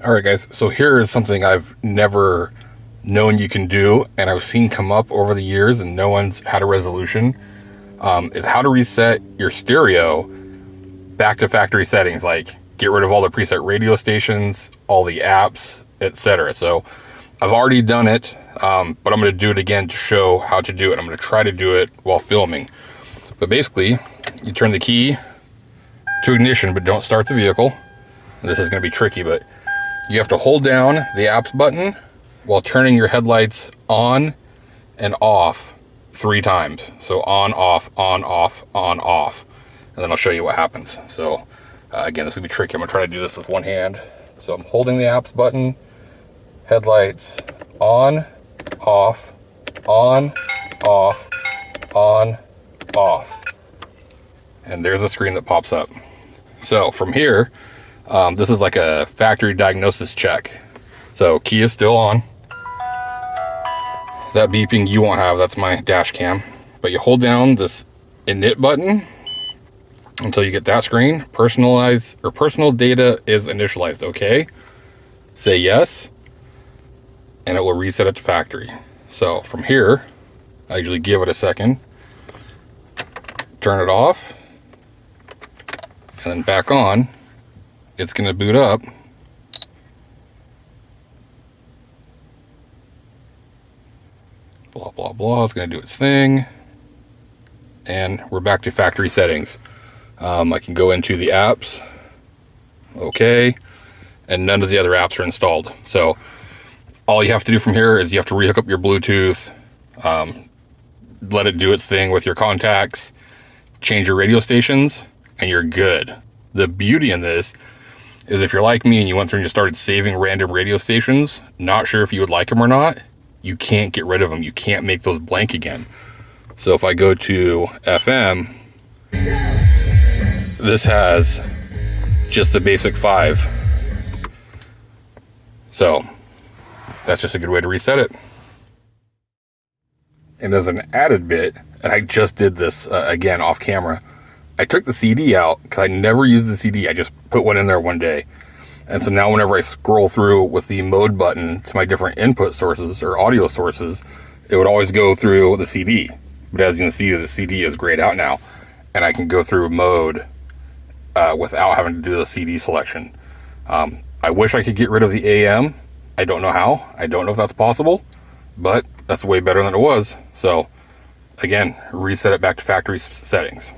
All right, guys. So here is something I've never known you can do, and I've seen come up over the years, and no one's had a resolution. Is how to reset your stereo back to factory settings, like get rid of all the preset radio stations, all the apps, etc. So I've already done it, but I'm going to do it again to show how to do it. I'm going to try to do it while filming. But basically, you turn the key to ignition, but don't start the vehicle. And this is going to be tricky, but you have to hold down the apps button while turning your headlights on and off 3 times. So on, off, on, off, on, off. And then I'll show you what happens. So again, this is gonna be tricky. I'm gonna try to do this with one hand. So I'm holding the apps button, headlights on, off, on, off, on, off. And there's a screen that pops up. So from here, this is like a factory diagnosis check. So key is still on. That beeping you won't have, that's my dash cam. But you hold down this init button until you get that screen. Personalize or personal data is initialized, okay? Say yes, and it will reset it to factory. So from here, I usually give it a second, turn it off, and then back on. It's gonna boot up. Blah, blah, blah, it's gonna do its thing. And we're back to factory settings. I can go into the apps, okay, and none of the other apps are installed. So all you have to do from here is you have to rehook up your Bluetooth, let it do its thing with your contacts, change your radio stations, and you're good. The beauty in this is if you're like me and you went through and just started saving random radio stations, not sure if you would like them or not, you can't get rid of them. You can't make those blank again. So if I go to FM, this has just the basic 5. So that's just a good way to reset it. And as an added bit, and I just did this again off camera, I took the CD out because I never used the CD. I just put one in there one day. And so now whenever I scroll through with the mode button to my different input sources or audio sources, it would always go through the CD. But as you can see, the CD is grayed out now. And I can go through mode without having to do the CD selection. I wish I could get rid of the AM. I don't know how. I don't know if that's possible. But that's way better than it was. So again, reset it back to factory settings.